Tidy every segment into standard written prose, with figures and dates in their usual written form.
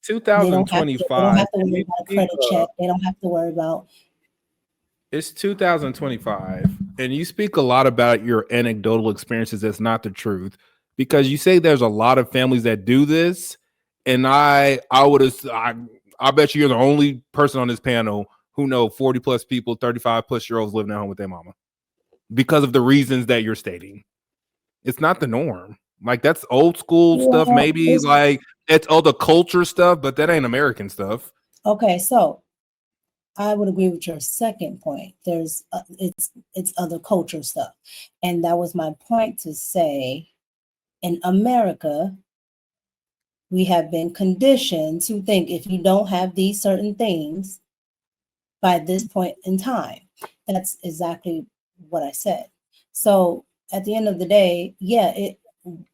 They don't have to. They don't 2025. have to worry about a credit check. They don't have to worry about. It's 2025, and you speak a lot about your anecdotal experiences. That's not the truth, because you say there's a lot of families that do this, and I bet you're the only person on this panel who know 40 plus people, 35 plus year olds living at home with their mama because of the reasons that you're stating. It's not the norm. Like, that's old school stuff. Well, Maybe like it's all the culture stuff, but that ain't American stuff. okay, so I would agree with your second point. There's it's other culture stuff, and that was my point to say. In America, we have been conditioned to think if you don't have these certain things by this point in time, that's exactly what I said. So at the end of the day, yeah,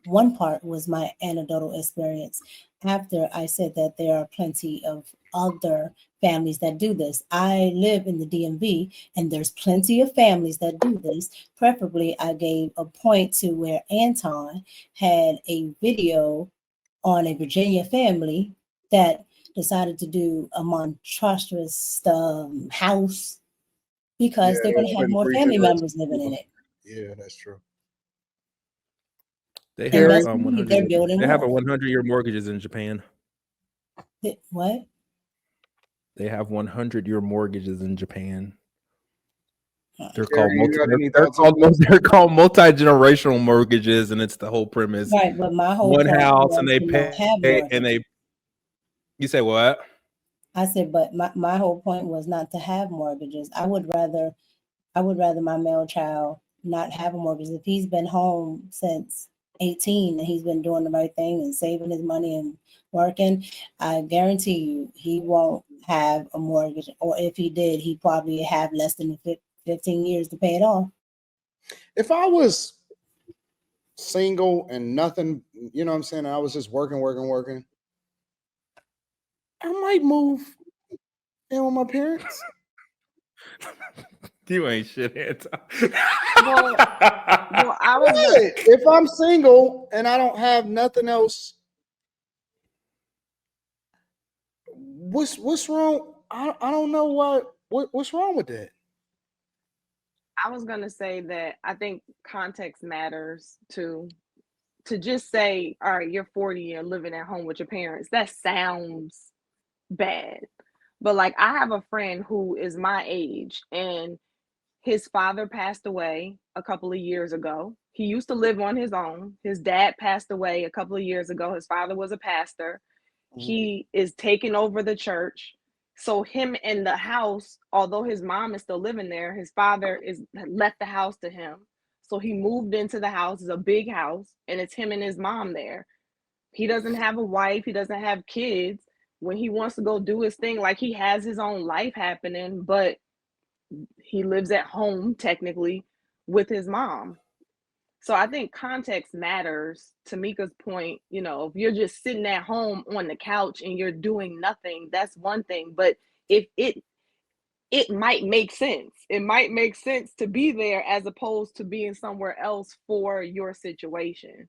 one part was my anecdotal experience after I said that there are plenty of other families that do this. I live in the DMV and there's plenty of families that do this. Preferably, I gave a point to where Anton had a video on a Virginia family that decided to do a monstrous house Yeah, because they're going to have putting more three family generations. members living in it. Yeah, that's true. They And have best believe 100. they're building They have a more. 100-year mortgages in Japan. What? They have 100-year mortgages in Japan. They're called Gary, you got any thoughts on they're called multi-generational mortgages, and it's the whole premise. Right, but my whole One point house, and was they to not pay, have and mortgage. you say what? I said, but my whole point was not to have mortgages. I would rather my male child not have a mortgage. If he's been home since 18 and he's been doing the right thing and saving his money and working, I guarantee you he won't have a mortgage. Or if he did, he probably have less than 15 years to pay it off. if I was single and nothing, you know what I'm saying? I was just working. I might move in with my parents. You ain't shit, Anton. Well, I was Hey, gonna. if I'm single and I don't have nothing else, what's wrong? I don't know what's wrong with that. I was gonna say that I think context matters too. To just say, all right, you're 40 and living at home with your parents, that sounds bad. But like, I have a friend who is my age, and his father passed away a couple of years ago. He used to live on his own. His dad passed away a couple of years ago. His father was a pastor. Mhm. He is taking over the church. So him in the house, although his mom is still living there, his father is left the house to him. So he moved into the house. It's a big house, and it's him and his mom there. He doesn't have a wife. He doesn't have kids. When he wants to go do his thing, like, he has his own life happening, but he lives at home technically with his mom. So I think context matters. To Mika's point, if you're just sitting at home on the couch and you're doing nothing, that's one thing. But if it might make sense. It might make sense to be there as opposed to being somewhere else for your situation.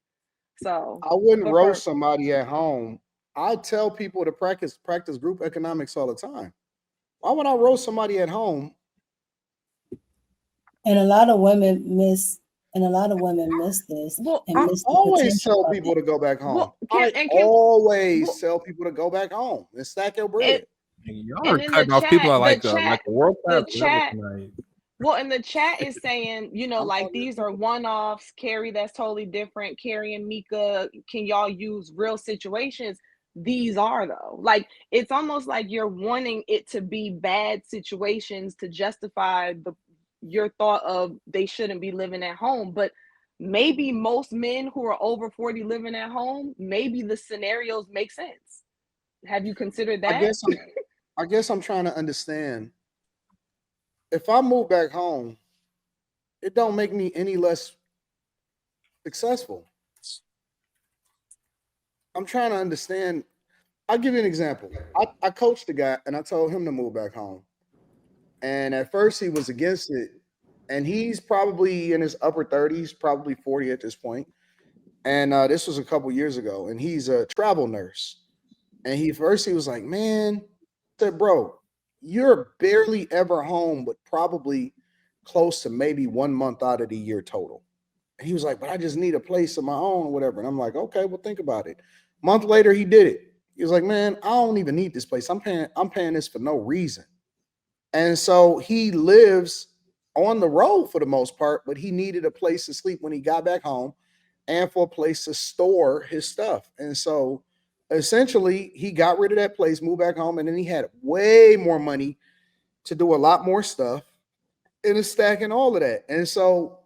So, I wouldn't but for roast somebody at home. I tell people to practice group economics all the time. Why would I roast somebody at home? And a lot of women miss this well, and I miss the always potential tell of people it. to go back home. well, Kim I and Kim, always well, tell people to go back home and stack your and bread. Y'all are and in the cutting off people chat, at the like chat, a world class the level chat tonight. Well, and the chat is saying, I'm like, talking to these are people. one offs. Carrie, that's totally different. Carrie and Mika, can y'all use real situations? These are, though. Like, it's almost like you're wanting it to be bad situations to justify your thought of they shouldn't be living at home. But maybe most men who are over 40 living at home, maybe the scenarios make sense. Have you considered I that? guess I'm I guess I'm trying to understand. If I move back home, it don't make me any less successful. I'm trying to understand. I'll give you an example. I coached a guy and I told him to move back home. And at first he was against it. And he's probably in his upper 30s, probably 40 at this point. And this was a couple years ago. And he's a travel nurse. And he was like, man, I said, bro, you're barely ever home, but probably close to maybe 1 month out of the year total. And he was like, but I just need a place of my own or whatever. And I'm like, okay, well, think about it. A month later, he did it. He was like, man, I don't even need this place. I'm paying this for no reason. And so he lives on the road for the most part, but he needed a place to sleep when he got back home and for a place to store his stuff. And so essentially he got rid of that place, moved back home, and then he had way more money to do a lot more stuff and is stacking all of that. And so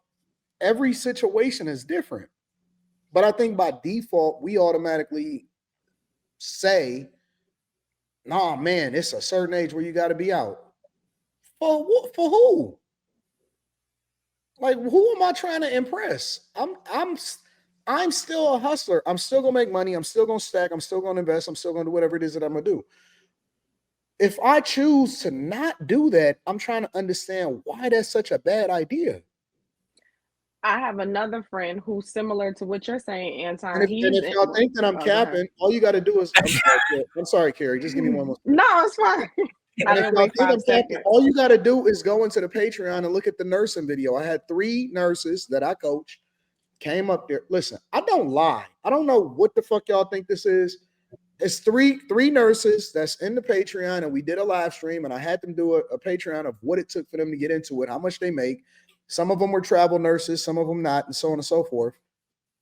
every situation is different. But I think by default, we automatically say, nah, man, it's a certain age where you got to be out. For who? Like, who am I trying to impress? I'm still a hustler. I'm still gonna make money. I'm still gonna stack. I'm still gonna invest. I'm still gonna do whatever it is that I'm gonna do. If I choose to not do that, I'm trying to understand why that's such a bad idea. I have another friend who's similar to what you're saying, Anton. And if y'all think that I'm capping, all you got to do is I'm sorry, Carrie. Just give me one more. No, it's fine. I didn't wait 5 seconds. All you got to do is go into the Patreon and look at the nursing video. I had 3 nurses that I coach came up there. Listen, I don't lie. I don't know what the fuck y'all think this is. It's three nurses that's in the Patreon, and we did a live stream, and I had them do a Patreon of what it took for them to get into it, how much they make. Some of them were travel nurses, some of them not, and so on and so forth.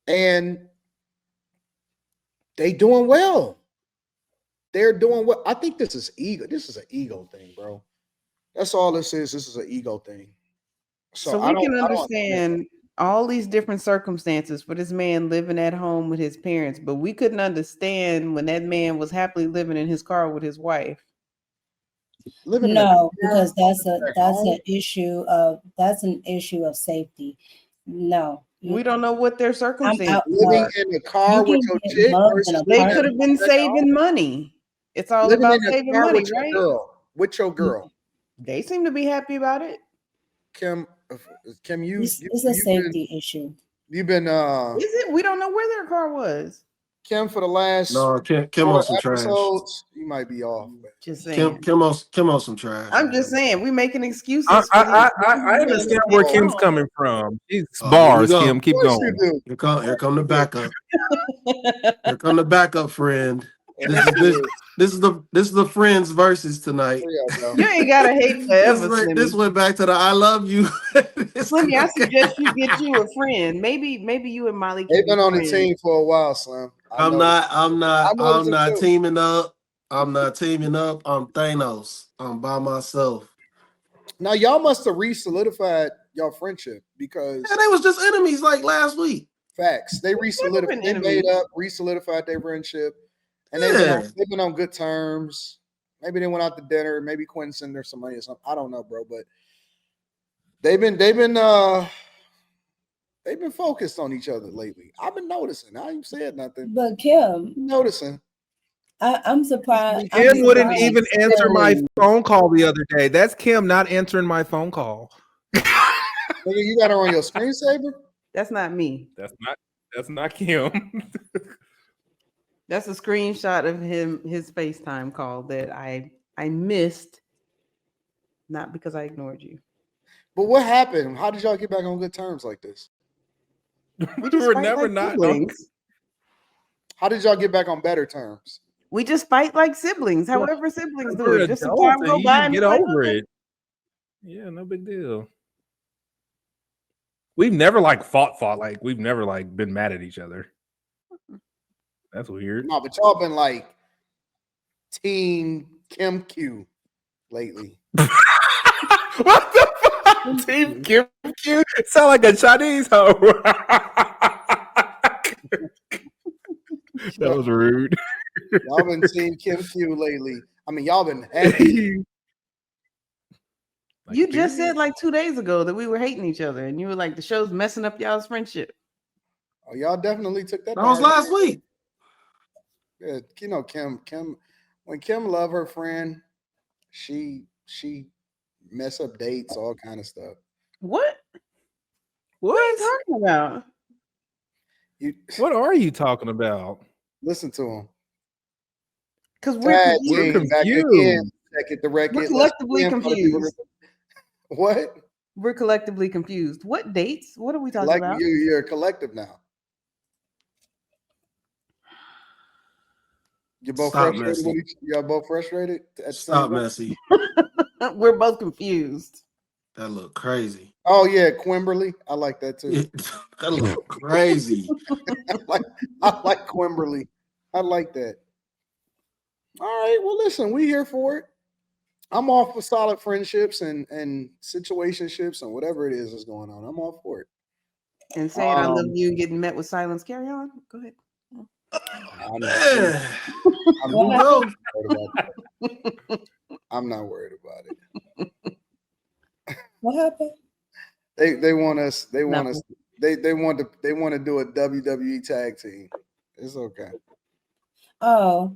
And they doing well. They're doing well. I think this is ego. This is an ego thing, bro. That's all this is. This is an ego thing. So we can understand all these different circumstances for this man living at home with his parents, but we couldn't understand when that man was happily living in his car with his wife. No, because that's an issue of safety. No. We don't know what their circumstances living in the car with your chick versus they could have been saving money. It's all about saving money, right? With your girl. They seem to be happy about it. Kim, it's a safety issue. You've been is it? We don't know where their car was. Kim, for the last Kim on some trash. You might be off. Just saying. Kim on some trash. I'm just saying we making excuses. I understand where Kim's coming from. She's bars, Kim. Keep going. Here come the backup. Here come the backup friend. This is the friends versus tonight. You ain't gotta hate forever. This went back to the I love you. Slimmy, I suggest you get you a friend. Maybe you and Molly. They've been on the team for a while, Slim. I'm not teaming up. I'm not teaming up. I'm Thanos. I'm by myself. Now y'all must have re-solidified your friendship because they was just enemies like last week. Facts. They re-solidified. They made up, re-solidified their friendship. And they've been on good terms. Maybe they went out to dinner. Maybe Quinn sent her some money or something. I don't know, bro. But they've been focused on each other lately. I've been noticing. I ain't said nothing. But Kim, noticing. I'm surprised. Kim wouldn't even answer my phone call the other day. That's Kim not answering my phone call. You got her on your screensaver? That's not me. That's not Kim. That's a screenshot of his FaceTime call that I missed, not because I ignored you. But what happened? How did y'all get back on good terms like this? We were never not. How did y'all get back on better terms? We just fight like siblings. However, siblings do it. Just some time go by and get over it. Yeah, no big deal. We've never fought. Like we've never been mad at each other. That's weird. No, but y'all been like Team Kim Q lately. What the fuck? Team Kim Q? Sound like a Chinese hoe. That was rude. Y'all been Team Kim Q lately. I mean, y'all been happy. You just said 2 days ago that we were hating each other, and you were like, the show's messing up y'all's friendship. Oh, y'all definitely took that. That was last week. Yeah, you know, Kim, when Kim love her friend, she mess up dates, all kind of stuff. What are you talking about? What are you talking about? Listen to him. Because we're confused. Back again. Check the record. We're collectively confused. What? We're collectively confused. What dates? What are we talking about? You're a collective now. You're both frustrated. Y'all both frustrated? Stop, Messy. We're both confused. That look crazy. Oh yeah, Quimberly. I like that too. That look crazy. I like Quimberly. I like that. All right. Well, listen, we here for it. I'm all for solid friendships and situationships and whatever it is that's going on. I'm all for it. And saying I love you and getting met with silence. Carry on. Go ahead. I'm not worried about it. What happened? They want us. They want us. They want to do a WWE tag team. It's okay. Oh,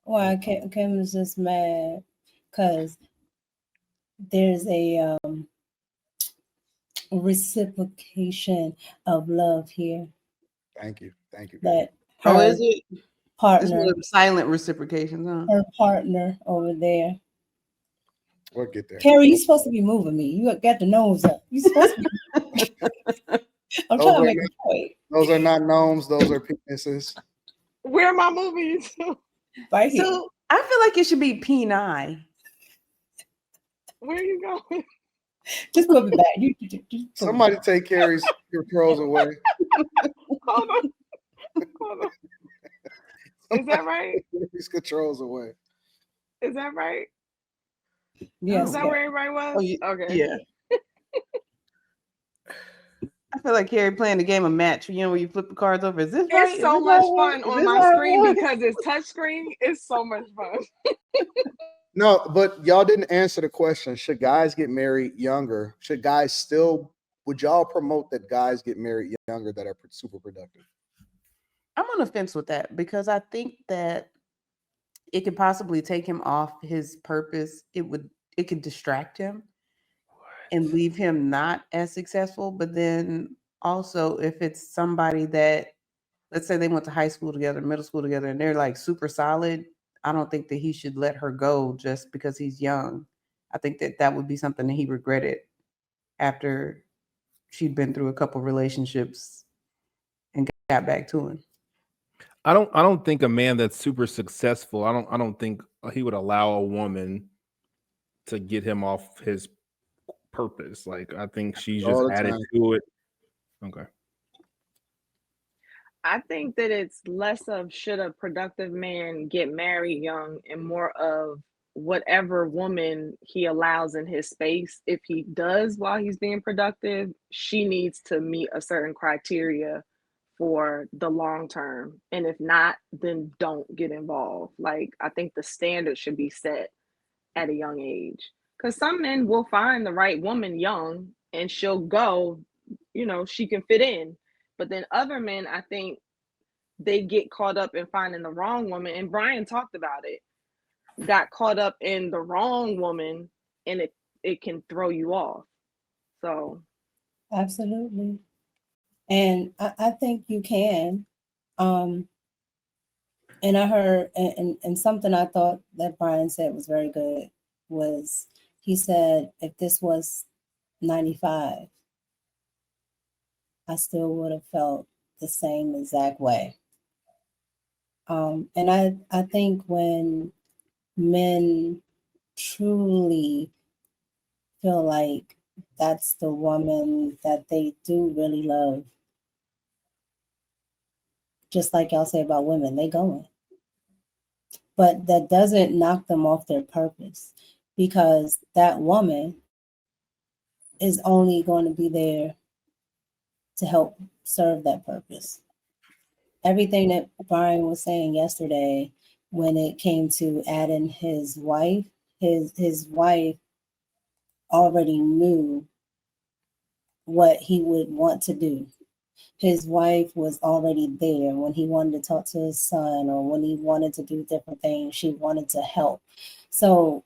why Kim is just mad because there's a reciprocation of love here. Thank you. That is it? Partner, it's silent reciprocation, huh? Her partner over there. We'll get there. Carrie, you're supposed to be moving me. You got the nose up. You're supposed to be. I'm trying to make a point. Those are not gnomes. Those are penises. Where am I moving you to? Right here. So I feel like it should be P9. Where are you going? Just put it back. Somebody take Carrie's controls away. Hold on. Is that right? Carrie's controls away. Is that right? Yes. Is that where everybody was? Okay. Yeah. I feel like Carrie playing the game of match. You know, where you flip the cards over. Is this right? It's so much fun on my screen because it's touch screen. It's so much fun. No, but y'all didn't answer the question. Should guys get married younger? Would y'all promote that guys get married younger that are super productive? I'm on the fence with that because I think that it could possibly take him off his purpose. It could distract him and leave him not as successful. But then also if it's somebody that, let's say they went to high school together, middle school together, and they're like super solid, I don't think that he should let her go just because he's young. I think that would be something that he regretted after she'd been through a couple relationships and got back to him. I don't think a man that's super successful, I don't think he would allow a woman to get him off his purpose. Like, I think she's just added to it. Okay. I think that it's less of should a productive man get married young and more of whatever woman he allows in his space. If he does while he's being productive, she needs to meet a certain criteria for the long term. And if not, then don't get involved. Like, I think the standard should be set at a young age. Because some men will find the right woman young and she'll go, she can fit in. But then other men, I think they get caught up in finding the wrong woman. And Brian talked about it. Got caught up in the wrong woman and it can throw you off. So. Absolutely. And I think you can. And I heard, and something I thought that Brian said was very good was he said, if this was 95, I still would have felt the same exact way. And I think when men truly feel like that's the woman that they do really love, just like y'all say about women, they going. But that doesn't knock them off their purpose, because that woman is only going to be there to help serve that purpose. Everything that Brian was saying yesterday when it came to adding his wife, his wife already knew what he would want to do. His wife was already there when he wanted to talk to his son or when he wanted to do different things. She wanted to help. So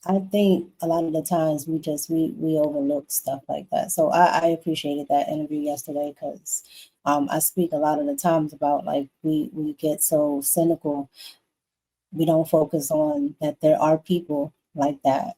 I think a lot of the times we overlook stuff like that. So I appreciated that interview yesterday because I speak a lot of the times about like we get so cynical we don't focus on that there are people like that